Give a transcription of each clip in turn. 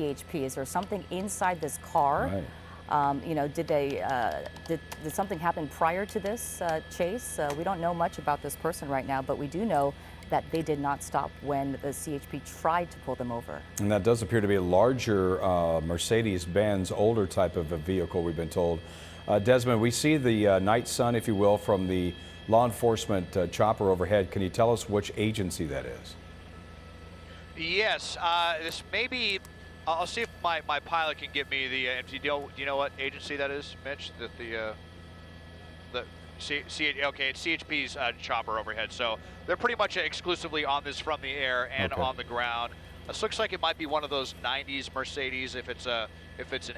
CHP? Is there something inside this car? Right. You know, did something happen prior to this chase? We don't know much about this person right now, but we do know that they did not stop when the CHP tried to pull them over. And that does appear to be a larger Mercedes-Benz, older type of a vehicle, we've been told. Desmond, we see the night sun, if you will, from the law enforcement chopper overhead. Can you tell us which agency that is? Yes, this may be, I'll see if my pilot can get me the, do you know what agency that is, Mitch? Okay, it's CHP's chopper overhead. So they're pretty much exclusively on this from the air and on the ground. This looks like it might be one of those 90s Mercedes. If it's an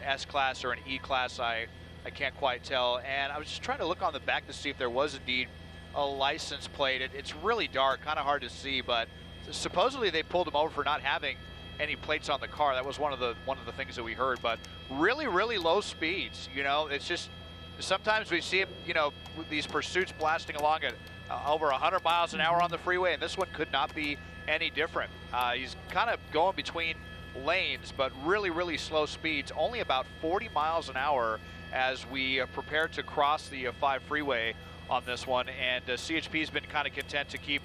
S-Class or an E-Class, I can't quite tell. And I was just trying to look on the back to see if there was indeed a license plate. It's really dark, kind of hard to see, but supposedly they pulled him over for not having any plates on the car. That was one of the things that we heard. But really, really low speeds. You know, it's just sometimes we see, you know, these pursuits blasting along at over 100 miles an hour on the freeway, and this one could not be any different. He's kind of going between lanes, but really, really slow speeds, only about 40 miles an hour as we prepare to cross the 5 freeway on this one. And CHP's been kind of content to keep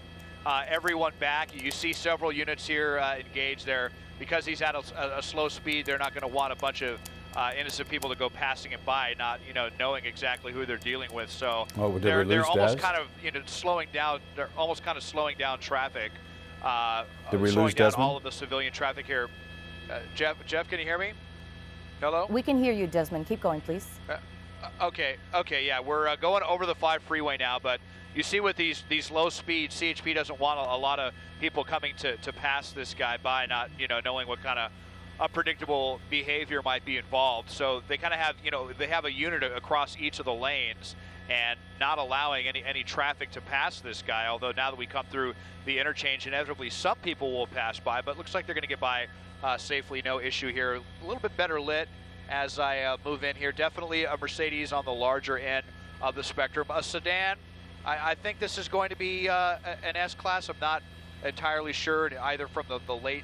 everyone back. You see several units here engaged there. Because he's at a slow speed, they're not going to want a bunch of innocent people to go passing him by, not, you know, knowing exactly who they're dealing with. So they're almost kind of, you know, slowing down. They're almost kind of slowing down traffic. Did we slowing lose down Desmond? all of the civilian traffic here. Jeff, can you hear me? Hello? We can hear you, Desmond. Keep going, please. Okay, yeah, we're going over the 5 freeway now, but you see with these low speeds, CHP doesn't want a lot of people coming to pass this guy by, not, you know, knowing what kind of unpredictable behavior might be involved. So they kind of have, you know, they have a unit across each of the lanes and not allowing any traffic to pass this guy. Although now that we come through the interchange, inevitably some people will pass by, but it looks like they're going to get by safely, no issue here. A little bit better lit as I move in here. Definitely a Mercedes on the larger end of the spectrum. A sedan, I think this is going to be an S-Class. I'm not entirely sure, either from the late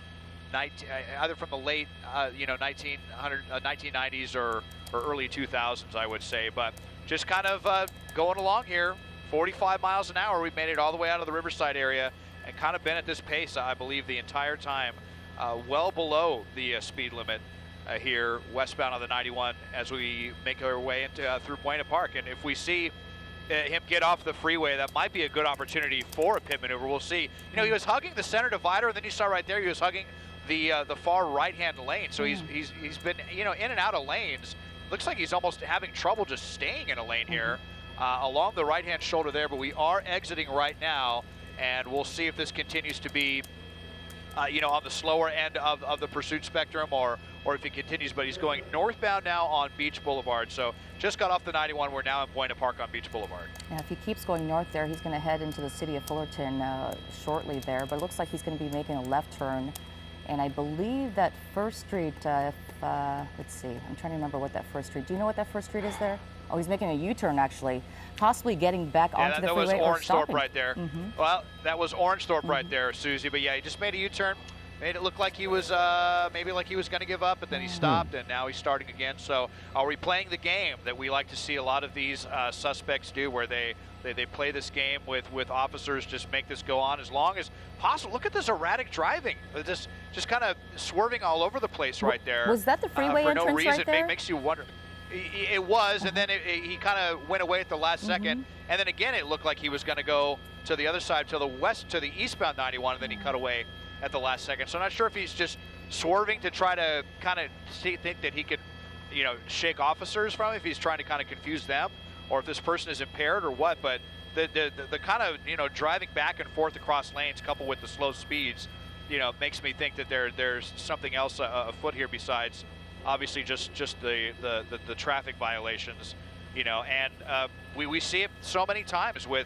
1990s or early 2000s, I would say. But just kind of going along here, 45 miles an hour. We've made it all the way out of the Riverside area and kind of been at this pace, I believe, the entire time, well below the speed limit here westbound on the 91 as we make our way into through Buena Park. And if we see him get off the freeway, that might be a good opportunity for a pit maneuver. We'll see. You know, he was hugging the center divider, and then you saw right there he was hugging the far right-hand lane. So he's been, you know, in and out of lanes. Looks like he's almost having trouble just staying in a lane here along the right-hand shoulder there. But we are exiting right now, and we'll see if this continues to be you know, on the slower end of the pursuit spectrum, or if he continues. But he's going northbound now on Beach Boulevard. So just got off the 91. We're now in Buena Park on Beach Boulevard. Yeah, if he keeps going north there, he's going to head into the city of Fullerton shortly there. But it looks like he's going to be making a left turn. And I believe that First Street, let's see, I'm trying to remember what that First Street, do you know what that First Street is there? Oh, he's making a U-turn, actually, possibly getting back onto the freeway or stopping. That was Orangethorpe right there. Well, that was Orangethorpe right there, Susie. But yeah, he just made a U-turn, made it look like he was maybe like he was going to give up, but then he stopped, and now he's starting again. So are we playing the game that we like to see a lot of these suspects do, where they play this game with officers, just make this go on as long as possible? Look at this erratic driving, just kind of swerving all over the place right there. Was that the freeway entrance for no reason? right there? Makes you wonder. It was, and then he kind of went away at the last second, and then again it looked like he was going to go to the other side, to the west, to the eastbound 91, and then he cut away at the last second. So I'm not sure if he's just swerving to try to kind of think that he could, you know, shake officers from, if he's trying to kind of confuse them, or if this person is impaired or what. But the kind of, you know, driving back and forth across lanes coupled with the slow speeds, you know, makes me think that there's something else afoot here besides obviously just the traffic violations, you know. And we see it so many times with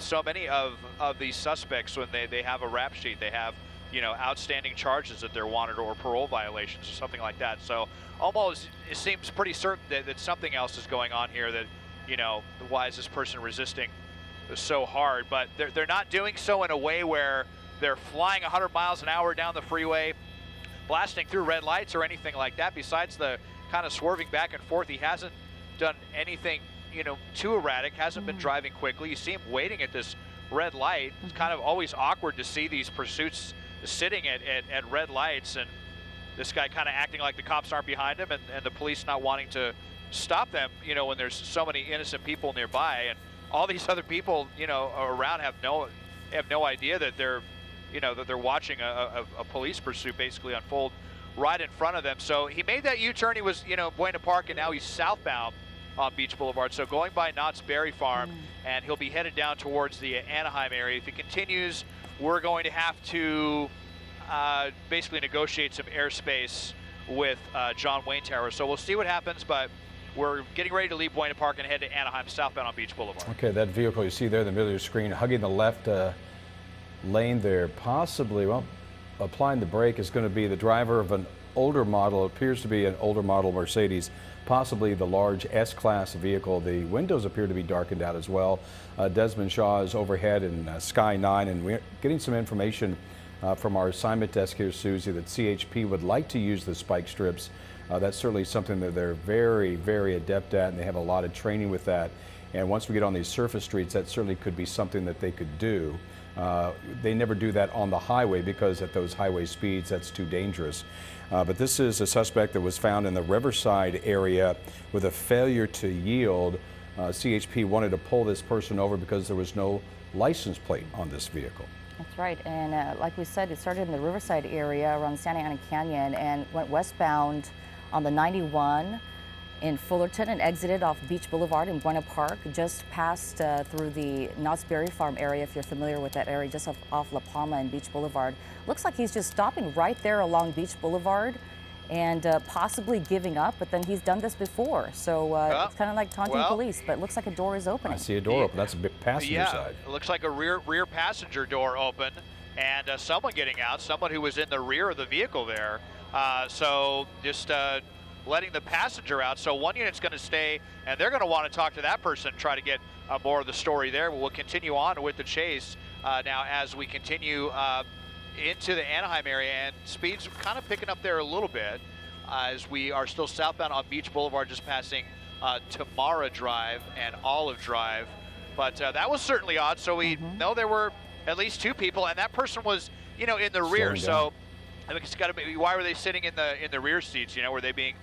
so many of these suspects when they have a rap sheet. They have, you know, outstanding charges that they're wanted, or parole violations or something like that. So almost it seems pretty certain that something else is going on here, that, you know, why is this person resisting so hard? But they're not doing so in a way where they're flying 100 miles an hour down the freeway. blasting through red lights or anything like that. Besides the kind of swerving back and forth, he hasn't done anything, you know, too erratic, hasn't been driving quickly. You see him waiting at this red light. It's kind of always awkward to see these pursuits sitting at red lights, and this guy kind of acting like the cops aren't behind him, and the police not wanting to stop them, you know, when there's so many innocent people nearby, and all these other people, you know, around have no idea that they're, you know, that they're watching a police pursuit basically unfold right in front of them. So he made that U-turn. He was, you know, Buena Park, and now he's southbound on Beach Boulevard, so going by Knott's Berry Farm, and he'll be headed down towards the Anaheim area. If he continues, we're going to have to basically negotiate some airspace with John Wayne Tower. So we'll see what happens, but we're getting ready to leave Buena Park and head to Anaheim southbound on Beach Boulevard. Okay, that vehicle you see there in the middle of your screen, hugging the left lane there, possibly, well, applying the brake is going to be the driver of an older model, appears to be an older model Mercedes, possibly the large S-Class vehicle. The windows appear to be darkened out as well. Desmond Shaw is overhead in Sky 9, and we're getting some information from our assignment desk here, Susie, that CHP would like to use the spike strips. That's certainly something that they're very, very adept at, and they have a lot of training with that. And once we get on these surface streets, that certainly could be something that they could do. They never do that on the highway because at those highway speeds, that's too dangerous. But this is a suspect that was found in the Riverside area with a failure to yield. CHP wanted to pull this person over because there was no license plate on this vehicle. That's right, and like we said, it started in the Riverside area around Santa Ana Canyon and went westbound on the 91 in Fullerton and exited off Beach Boulevard in Buena Park, just passed through the Knott's Berry Farm area, if you're familiar with that area, just off La Palma and Beach Boulevard. Looks like he's just stopping right there along Beach Boulevard and possibly giving up, but then he's done this before. So it's kind of like taunting police, but it looks like a door is opening. I see a door open. That's a bit passenger side. It looks like a rear passenger door open, and someone getting out, someone who was in the rear of the vehicle there. So just letting the passenger out. So one unit's going to stay, and they're going to want to talk to that person, try to get more of the story there. We'll continue on with the chase now as we continue into the Anaheim area, and speed's kind of picking up there a little bit as we are still southbound on Beach Boulevard, just passing Tamara Drive and Olive Drive. But that was certainly odd. So we know there were at least two people, and that person was, you know, in the rear. So I think it's got to be, why were they sitting in the rear seats? You know, were they being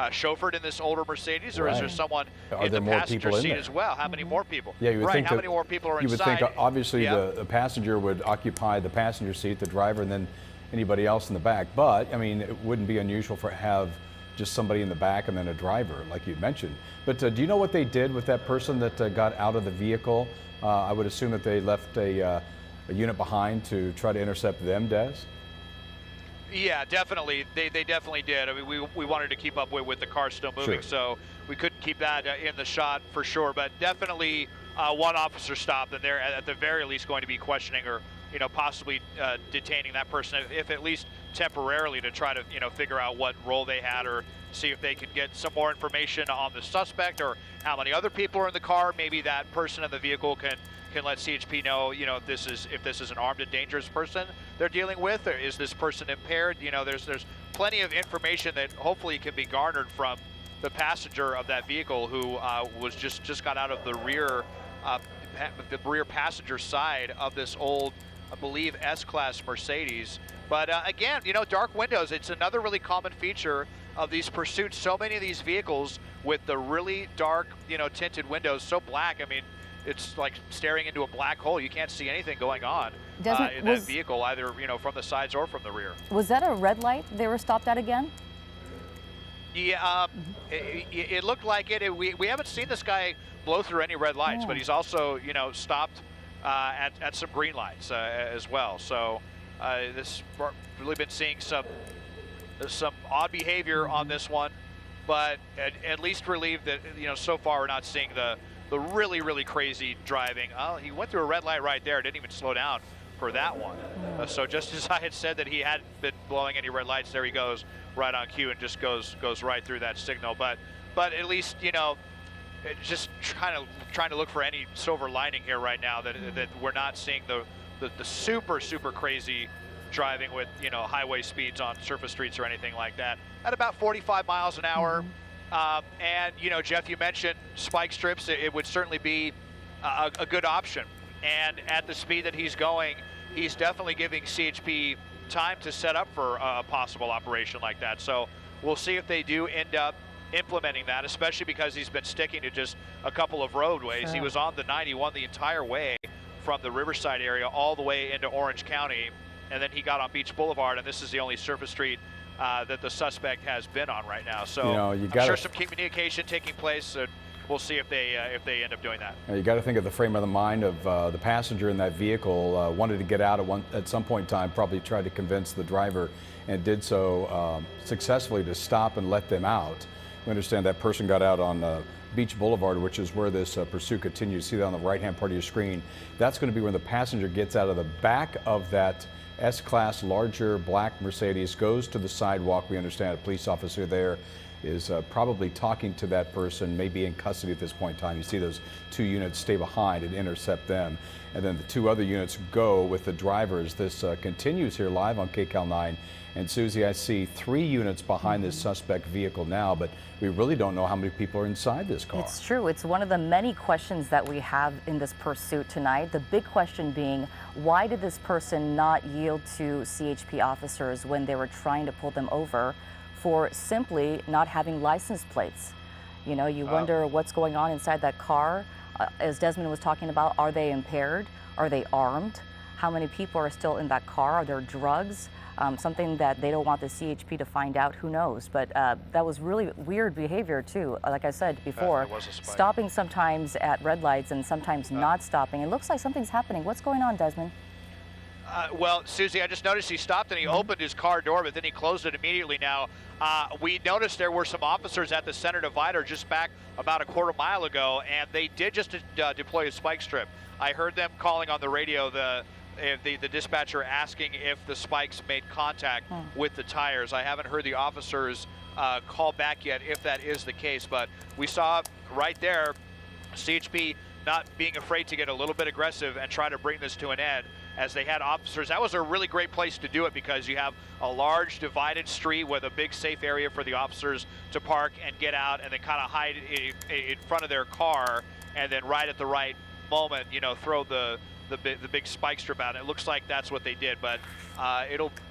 chauffeured in this older Mercedes, or is there someone in the passenger seat as well? How many more people? Yeah, you would think how many more people are inside? You would think obviously the passenger would occupy the passenger seat, the driver, and then anybody else in the back. But I mean, it wouldn't be unusual for have just somebody in the back and then a driver, like you mentioned. But do you know what they did with that person that got out of the vehicle? I would assume that they left a unit behind to try to intercept them, Des? Yeah, definitely. They definitely did. I mean, we wanted to keep up with the car still moving, so we couldn't keep that in the shot for sure. But definitely one officer stopped, and they're at the very least going to be questioning or, you know, possibly detaining that person, if at least temporarily, to try to, you know, figure out what role they had or see if they can get some more information on the suspect or how many other people are in the car. Maybe that person in the vehicle can let CHP know, you know, if this is an armed and dangerous person they're dealing with, or is this person impaired? You know, there's plenty of information that hopefully can be garnered from the passenger of that vehicle who was just got out of the rear passenger side of this old, I believe, S-Class Mercedes. But again, you know, dark windows, it's another really common feature of these pursuits. So many of these vehicles with the really dark, you know, tinted windows, so black. I mean, it's like staring into a black hole. You can't see anything going on in that vehicle, either, you know, from the sides or from the rear. Was that a red light they were stopped at again? Yeah, it looked like it. We haven't seen this guy blow through any red lights, but he's also, you know, stopped at some green lights as well. So this really been seeing some odd behavior on this one, but at least relieved that, you know, so far we're not seeing the really, really crazy driving. Oh, he went through a red light right there, didn't even slow down for that one. So just as I had said that he hadn't been blowing any red lights, there he goes right on cue and just goes right through that signal. But at least, you know, just trying to look for any silver lining here right now, that we're not seeing the super crazy driving with, you know, highway speeds on surface streets or anything like that, at about 45 miles an hour. And, you know, Jeff, you mentioned spike strips. It would certainly be a good option. And at the speed that he's going, he's definitely giving CHP time to set up for a possible operation like that. So we'll see if they do end up implementing that, especially because he's been sticking to just a couple of roadways. Sure. He was on the 91 the entire way from the Riverside area all the way into Orange County, and then he got on Beach Boulevard, and this is the only surface street that the suspect has been on right now. So you know, I'm sure some communication taking place. We'll see if they end up doing that. You got to think of the frame of the mind of the passenger in that vehicle. Wanted to get out at some point in time, probably tried to convince the driver, and did so successfully, to stop and let them out. We understand that person got out on Beach Boulevard, which is where this pursuit continues. See that on the right-hand part of your screen. That's going to be when the passenger gets out of the back of that S-Class larger black Mercedes, goes to the sidewalk. We understand a police officer there is probably talking to that person, maybe in custody at this point in time. You see those two units stay behind and intercept them. And then the two other units go with the drivers. This continues here live on KCAL 9. And Susie, I see 3 units behind this suspect vehicle now, but we really don't know how many people are inside this car. It's true. It's one of the many questions that we have in this pursuit tonight. The big question being, why did this person not yield to CHP officers when they were trying to pull them over for simply not having license plates? You know, you wonder what's going on inside that car. As Desmond was talking about, are they impaired? Are they armed? How many people are still in that car? Are there drugs? Something that they don't want the CHP to find out, who knows? But that was really weird behavior too. Like I said before, stopping sometimes at red lights and sometimes not stopping. It looks like something's happening. What's going on, Desmond? Well, Susie, I just noticed he stopped and he opened his car door, but then he closed it immediately. Now, we noticed there were some officers at the center divider just back about a quarter mile ago, and they did just deploy a spike strip. I heard them calling on the radio, the dispatcher asking if the spikes made contact with the tires. I haven't heard the officers call back yet if that is the case, but we saw right there CHP not being afraid to get a little bit aggressive and try to bring this to an end as they had officers. That was a really great place to do it because you have a large divided street with a big safe area for the officers to park and get out and then kind of hide in front of their car, and then right at the right moment, you know, throw the big spike strip out. It looks like that's what they did, but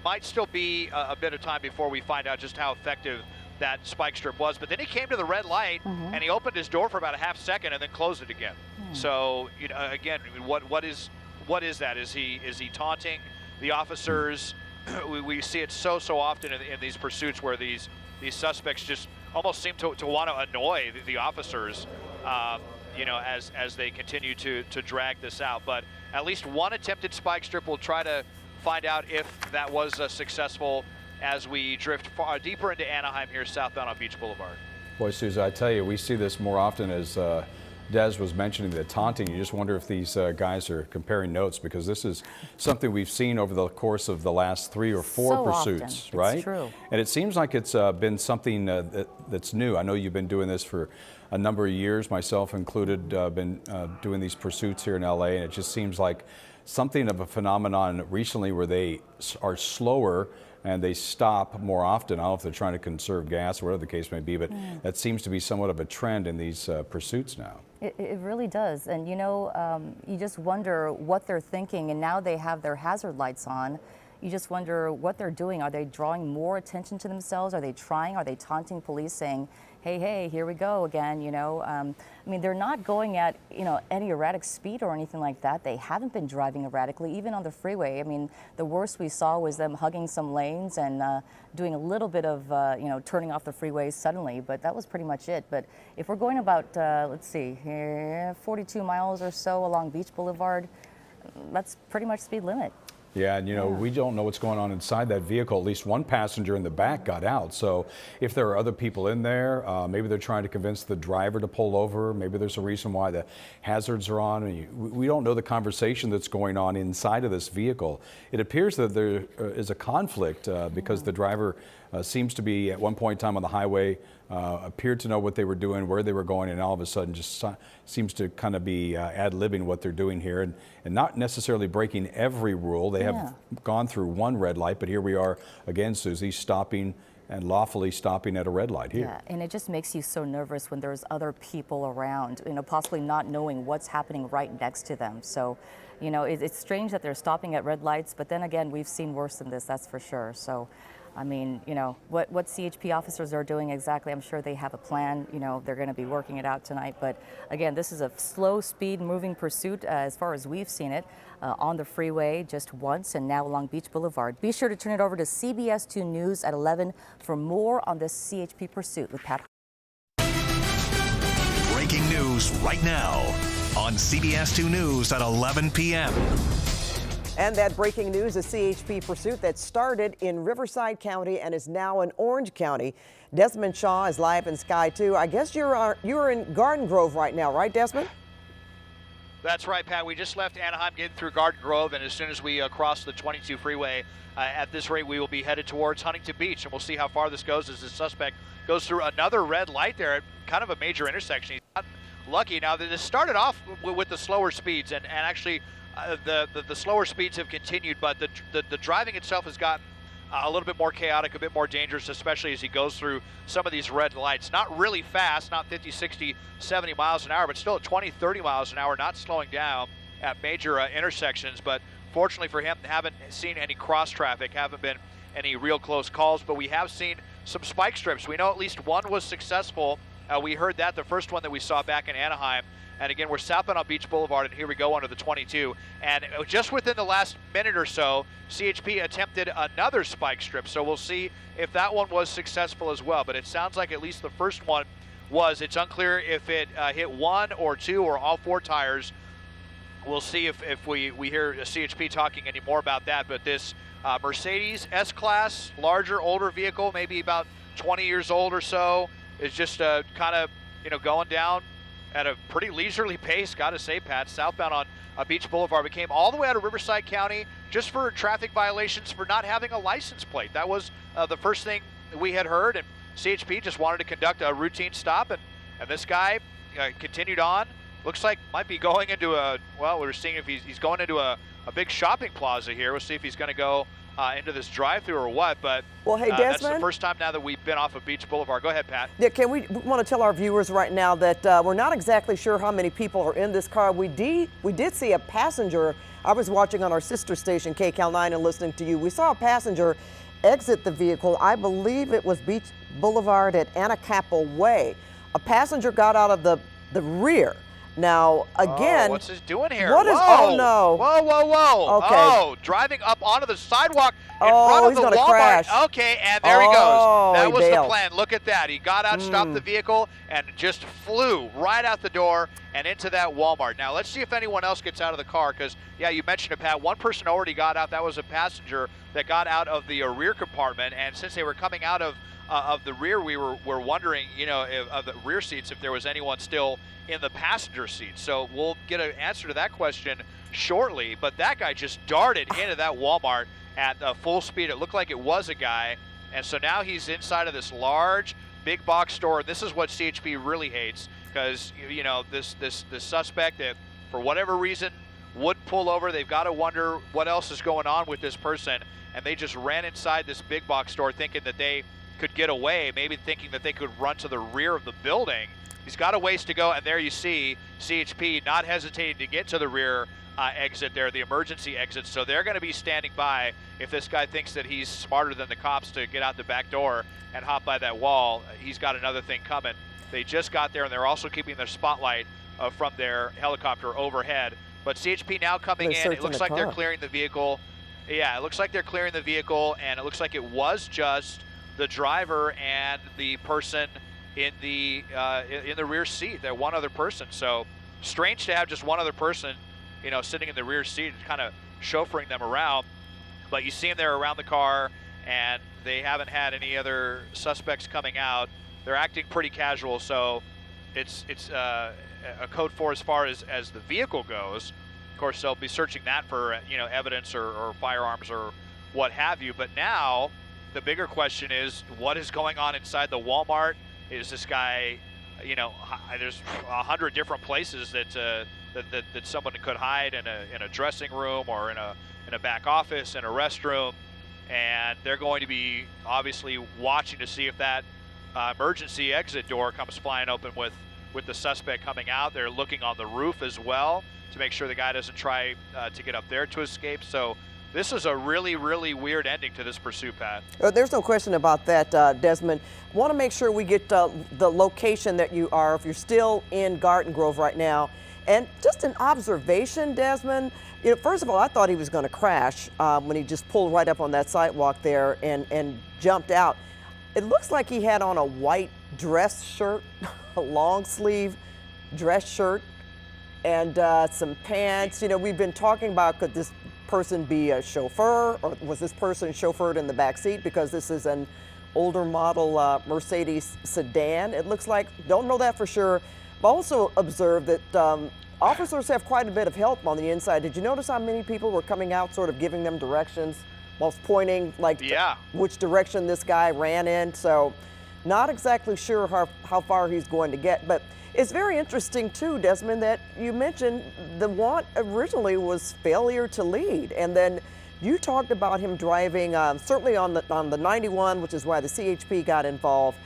might still be a bit of time before we find out just how effective that spike strip was. But then he came to the red light and he opened his door for about a half second and then closed it again. So, you know, again, what is that? Is he taunting the officers? We see it so often in these pursuits where these suspects just almost seem to want to annoy the officers. You know, as they continue to drag this out. But at least one attempted spike strip. We'll try to find out if that was successful as we drift far deeper into Anaheim here southbound on Beach Boulevard. Boy, Susan, I tell you, we see this more often as Des was mentioning, the taunting. You just wonder if these guys are comparing notes, because this is something we've seen over the course of the last 3 or 4 pursuits, often. right? It's true. And it seems like it's been something that's new. I know you've been doing this for a number of years, myself included, been doing these pursuits here in LA, and it just seems like something of a phenomenon recently where they are slower and they stop more often. I don't know if they're trying to conserve gas or whatever the case may be, but that seems to be somewhat of a trend in these pursuits now. It really does. And you know, you just wonder what they're thinking, and now they have their hazard lights on. You just wonder what they're doing. Are they drawing more attention to themselves? Are they taunting police, saying, hey, here we go again, you know? I mean, they're not going at, you know, any erratic speed or anything like that. They haven't been driving erratically, even on the freeway. I mean, the worst we saw was them hugging some lanes and doing a little bit of, you know, turning off the freeways suddenly, but that was pretty much it. But if we're going about, let's see, here, 42 miles or so along Beach Boulevard, that's pretty much speed limit. Yeah, and you know, we don't know what's going on inside that vehicle. At least one passenger in the back got out. So if there are other people in there, maybe they're trying to convince the driver to pull over. Maybe there's a reason why the hazards are on. We don't know the conversation that's going on inside of this vehicle. It appears that there is a conflict because the driver seems to be at one point in time on the highway, appeared to know what they were doing, where they were going, and all of a sudden just seems to kind of be ad-libbing what they're doing here, and not necessarily breaking every rule. They have gone through one red light, but here we are again, Susie, stopping and lawfully stopping at a red light here. Yeah, and it just makes you so nervous when there's other people around, possibly not knowing what's happening right next to them. So, it's strange that they're stopping at red lights, but then again, we've seen worse than this, that's for sure. So, I mean, what CHP officers are doing exactly, I'm sure they have a plan. They're going to be working it out tonight. But again, this is a slow speed moving pursuit as far as we've seen it on the freeway just once and now along Beach Boulevard. Be sure to turn it over to CBS 2 News at 11 for more on this CHP Pursuit with Pat. Breaking news right now on CBS 2 News at 11 p.m. And that breaking news, a CHP pursuit that started in Riverside County and is now in Orange County. Desmond Shaw is live in Sky 2. I guess you're in Garden Grove right now, right, Desmond? That's right, Pat. We just left Anaheim, getting through Garden Grove, and as soon as we cross the 22 freeway, at this rate, we will be headed towards Huntington Beach, and we'll see how far this goes as the suspect goes through another red light there at kind of a major intersection. He's not lucky. Now, this started off with the slower speeds, and actually the slower speeds have continued, but the driving itself has gotten a little bit more chaotic, a bit more dangerous, especially as he goes through some of these red lights. Not really fast, not 50, 60, 70 miles an hour, but still at 20, 30 miles an hour, not slowing down at major intersections. But fortunately for him, haven't seen any cross traffic, haven't been any real close calls, but we have seen some spike strips. We know at least one was successful. We heard that, the first one that we saw back in Anaheim. And again, we're southbound on Beach Boulevard, and here we go under the 22. And just within the last minute or so, CHP attempted another spike strip. So we'll see if that one was successful as well. But it sounds like at least the first one was. It's unclear if it hit one or two or all four tires. We'll see if we hear CHP talking any more about that. But this Mercedes S-Class, larger, older vehicle, maybe about 20 years old or so, is just kind of, going down at a pretty leisurely pace, got to say, Pat, southbound on Beach Boulevard. We came all the way out of Riverside County just for traffic violations for not having a license plate. That was the first thing we had heard, and CHP just wanted to conduct a routine stop, and this guy continued on. Looks like might be going into we're seeing if he's going into a big shopping plaza here. We'll see if he's going to go into this drive-through or what, but well, hey, Desmond, that's the first time now that we've been off of Beach Boulevard. Go ahead, Pat. Yeah, we want to tell our viewers right now that we're not exactly sure how many people are in this car. We did see a passenger. I was watching on our sister station, KCAL9, and listening to you. We saw a passenger exit the vehicle. I believe it was Beach Boulevard at Anacapa Way. A passenger got out of the rear. Now, again, what's he doing here? What is? Oh no! Whoa! Okay. Oh, driving up onto the sidewalk in front of the Walmart. Crash. Okay, and there he goes. That was bailed. the plan. Look at that. He got out, stopped the vehicle, and just flew right out the door and into that Walmart. Now, let's see if anyone else gets out of the car, because, yeah, you mentioned it, Pat. One person already got out. That was a passenger that got out of the rear compartment, and since they were coming out of the rear, we were wondering, of the rear seats, if there was anyone still in the passenger seat. So we'll get an answer to that question shortly. But that guy just darted into that Walmart at full speed. It looked like it was a guy. And so now he's inside of this large, big box store. This is what CHP really hates, because, this suspect that, for whatever reason, would pull over. They've got to wonder what else is going on with this person. And they just ran inside this big box store thinking that they could get away, maybe thinking that they could run to the rear of the building. He's got a ways to go, and there you see CHP not hesitating to get to the rear exit there, the emergency exit. So they're going to be standing by if this guy thinks that he's smarter than the cops to get out the back door and hop by that wall. He's got another thing coming. They just got there, and they're also keeping their spotlight from their helicopter overhead. But CHP now coming in. It looks like they're clearing the vehicle. Yeah, it looks like they're clearing the vehicle, and it looks like it was just the driver and the person in the rear seat, that one other person. So strange to have just one other person, sitting in the rear seat, kind of chauffeuring them around. But you see them there around the car, and they haven't had any other suspects coming out. They're acting pretty casual, so it's a code 4 as far as the vehicle goes. Of course, they'll be searching that for evidence or firearms or what have you. But now the bigger question is, what is going on inside the Walmart? Is this guy, you know, there's 100 different places that that someone could hide in a dressing room or in a back office, in a restroom, and they're going to be obviously watching to see if that emergency exit door comes flying open with the suspect coming out. They're looking on the roof as well to make sure the guy doesn't try to get up there to escape. So this is a really, really weird ending to this pursuit, Pat. There's no question about that, Desmond. Want to make sure we get the location that you are, if you're still in Garden Grove right now. And just an observation, Desmond, you know, first of all, I thought he was going to crash when he just pulled right up on that sidewalk there and jumped out. It looks like he had on a white dress shirt, a long sleeve dress shirt, and some pants. You know, we've been talking about, could this person be a chauffeur, or was this person chauffeured in the back seat, because this is an older model Mercedes sedan, it looks like. Don't know that for sure. But also observed that officers have quite a bit of help on the inside. Did you notice how many people were coming out sort of giving them directions whilst pointing like which direction this guy ran in? So not exactly sure how far he's going to get. But it's very interesting too, Desmond, that you mentioned the want originally was failure to lead, and then you talked about him driving certainly on the 91, which is why the CHP got involved.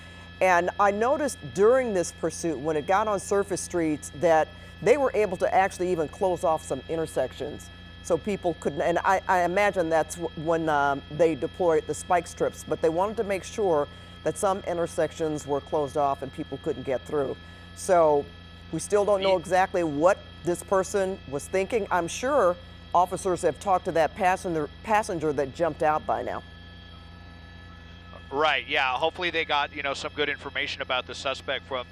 And I noticed during this pursuit, when it got on surface streets, that they were able to actually even close off some intersections so people couldn't, and I imagine that's when they deployed the spike strips, but they wanted to make sure that some intersections were closed off and people couldn't get through. So we still don't know exactly what this person was thinking. I'm sure officers have talked to that passenger that jumped out by now. Right, yeah, hopefully they got, you know, some good information about the suspect from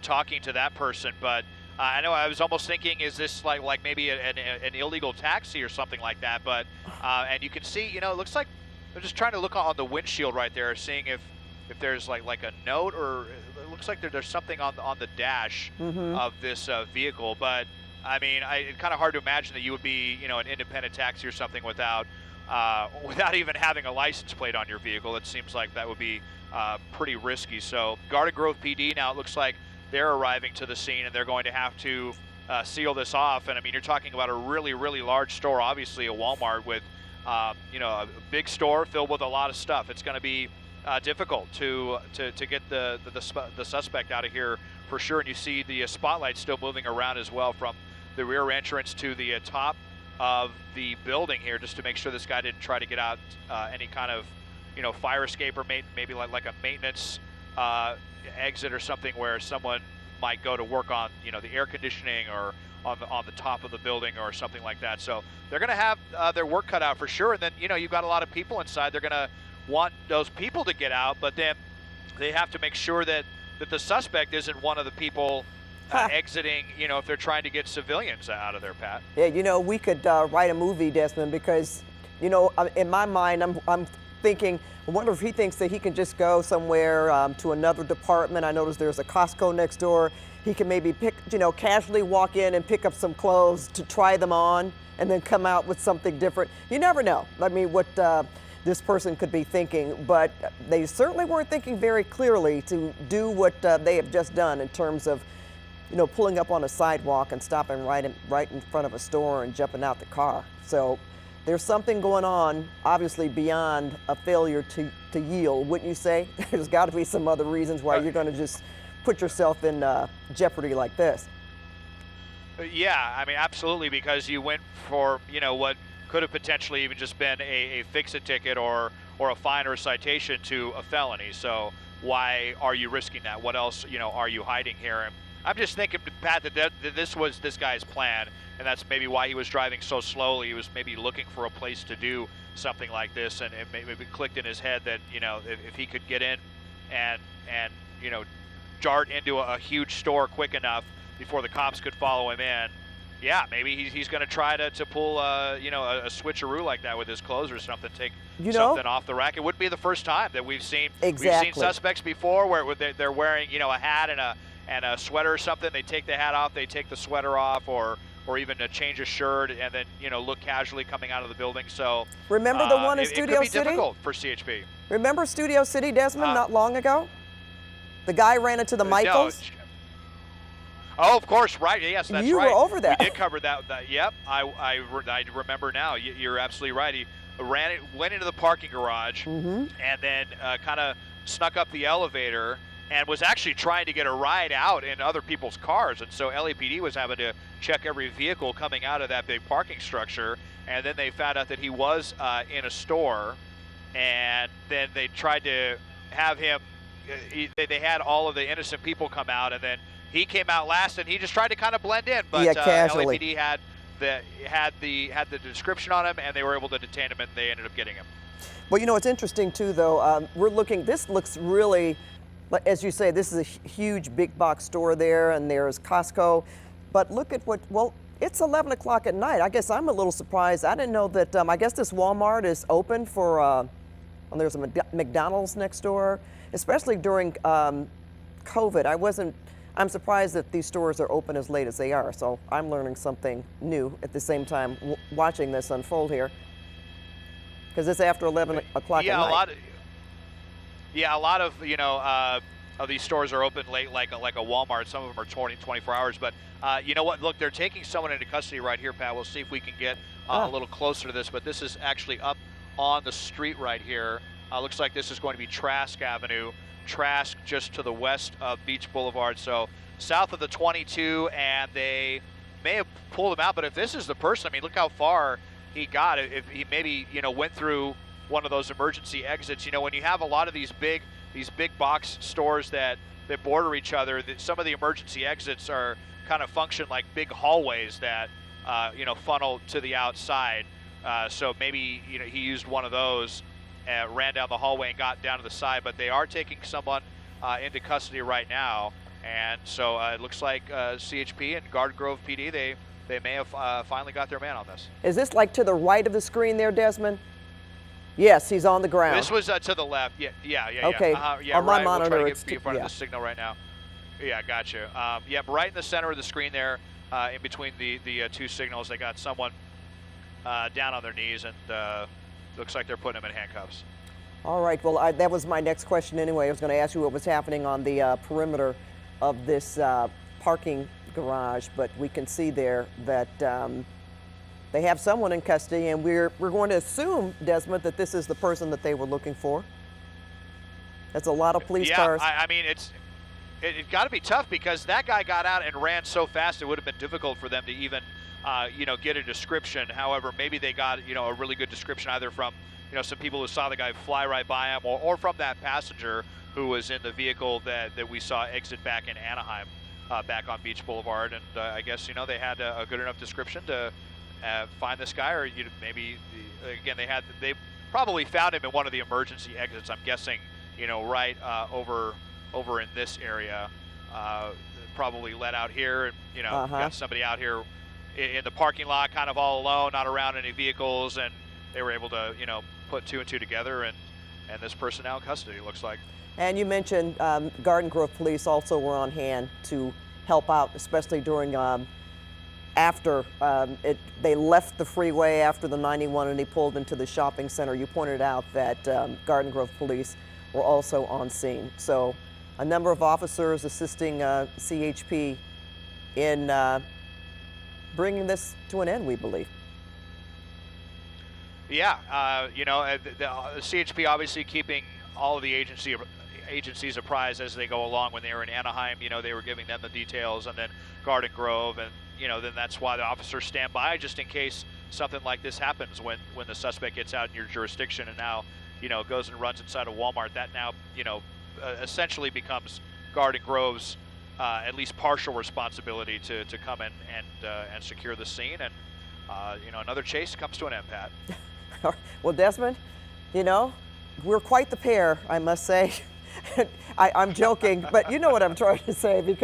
talking to that person. But I know I was almost thinking, is this like maybe an illegal taxi or something like that? But and you can see, you know, it looks like they're just trying to look on the windshield right there, seeing if there's like a note, or it looks like there's something on the dash of this vehicle. But I mean, it's kind of hard to imagine that you would be, you know, an independent taxi or something without even having a license plate on your vehicle. It seems like that would be pretty risky. So Garden Grove PD now, it looks like they're arriving to the scene, and they're going to have to seal this off. And I mean, you're talking about a really, really large store, obviously a Walmart with, you know, a big store filled with a lot of stuff. It's going to be difficult to get the suspect out of here for sure. And you see the spotlight still moving around as well from the rear entrance to the top of the building here, just to make sure this guy didn't try to get out any kind of, you know, fire escape, or maybe like a maintenance exit or something where someone might go to work on, you know, the air conditioning or on the top of the building or something like that. So they're going to have their work cut out for sure. And then, you know, you've got a lot of people inside. They're going to want those people to get out, but then they have to make sure that the suspect isn't one of the people exiting, you know, if they're trying to get civilians out of there, Pat. Yeah, you know, we could write a movie, Desmond, because, you know, in my mind, I'm thinking, I wonder if he thinks that he can just go somewhere to another department. I noticed there's a Costco next door. He can maybe casually walk in and pick up some clothes to try them on and then come out with something different. You never know. I mean, what this person could be thinking, but they certainly weren't thinking very clearly to do what they have just done in terms of, you know, pulling up on a sidewalk and stopping right in front of a store and jumping out the car. So there's something going on, obviously, beyond a failure to yield, wouldn't you say? There's got to be some other reasons why you're going to just put yourself in jeopardy like this. Yeah, I mean, absolutely, because you went for, you know, what could have potentially even just been a fix-it ticket or a fine or a citation to a felony. So why are you risking that? What else, you know, are you hiding here? And I'm just thinking, Pat, that this was this guy's plan, and that's maybe why he was driving so slowly. He was maybe looking for a place to do something like this, and it maybe clicked in his head that, you know, if he could get in and you know, dart into a huge store quick enough before the cops could follow him in, yeah, maybe he's going to try to pull you know, a switcheroo like that with his clothes or something, take something off the rack. It wouldn't be the first time that we've seen suspects before where they're wearing, you know, a hat and a sweater or something. They take the hat off, they take the sweater off, or or even a change of shirt and then, look casually coming out of the building. So remember the one in Studio it could be City? difficult for CHP. Remember Studio City, Desmond, not long ago? The guy ran into the Michaels? No. Oh, of course, right. Yes, that's right. You were over that. We did cover that. Yep, I remember now. You're absolutely right. He went into the parking garage and then kind of snuck up the elevator and was actually trying to get a ride out in other people's cars. And so LAPD was having to check every vehicle coming out of that big parking structure. And then they found out that he was in a store. And then they tried to have him, they had all of the innocent people come out, and then he came out last, and he just tried to kind of blend in. But casually. LAPD had the description on him, and they were able to detain him, and they ended up getting him. Well, it's interesting too, though. This looks really, as you say, this is a huge big box store there, and there's Costco. But look at it's 11 o'clock at night. I guess I'm a little surprised. I didn't know that, I guess this Walmart is open for, there's a McDonald's next door, especially during COVID. I'm surprised that these stores are open as late as they are. So I'm learning something new at the same time watching this unfold here. Because it's after 11 o'clock at night. A lot of these stores are open late, like a Walmart. Some of them are 24 hours. But you know what? Look, they're taking someone into custody right here, Pat. We'll see if we can get a little closer to this. But this is actually up on the street right here. Looks like this is going to be Trask Avenue. Trask just to the west of Beach Boulevard. So south of the 22, and they may have pulled him out. But if this is the person, I mean, look how far he got. If he maybe, went through one of those emergency exits. When you have a lot of these big box stores that border each other, some of the emergency exits are kind of function like big hallways that, funnel to the outside. So maybe, he used one of those, ran down the hallway and got down to the side. But they are taking someone into custody right now. And so it looks like CHP and Garden Grove PD, they may have finally got their man on this. Is this like to the right of the screen there, Desmond? Yes, he's on the ground. This was to the left. Yeah. Okay. Yeah, on my right. monitor, We'll try to it's get in front of the signal right now. Yeah, gotcha. Right in the center of the screen there, in between the two signals, they got someone down on their knees, and looks like they're putting him in handcuffs. All right. Well, that was my next question anyway. I was going to ask you what was happening on the perimeter of this parking garage, but we can see there that they have someone in custody, and we're going to assume, Desmond, that this is the person that they were looking for. That's a lot of police cars. I mean, it's got to be tough because that guy got out and ran so fast it would have been difficult for them to even, get a description. However, maybe they got, a really good description either from, some people who saw the guy fly right by him, or from that passenger who was in the vehicle that we saw exit back in Anaheim, back on Beach Boulevard. And I guess, they had a good enough description to find this guy, or maybe, again, they probably found him in one of the emergency exits, I'm guessing, right over in this area, probably let out here, and got somebody out here in the parking lot, kind of all alone, not around any vehicles, and they were able to, put two and two together, and this person now in custody, it looks like. And you mentioned Garden Grove Police also were on hand to help out, especially during after they left the freeway after the 91 and they pulled into the shopping center. You pointed out that Garden Grove Police were also on scene. So a number of officers assisting CHP in bringing this to an end, we believe. Yeah, the CHP obviously keeping all of the agencies apprised as they go along. When they were in Anaheim, they were giving them the details, and then Garden Grove, and then that's why the officers stand by just in case something like this happens when the suspect gets out in your jurisdiction and now goes and runs inside a Walmart. That now essentially becomes Garden Grove's at least partial responsibility to come in and secure the scene, and another chase comes to an end, Pat. Well, Desmond, we're quite the pair, I must say. I'm joking, but you know what I'm trying to say, because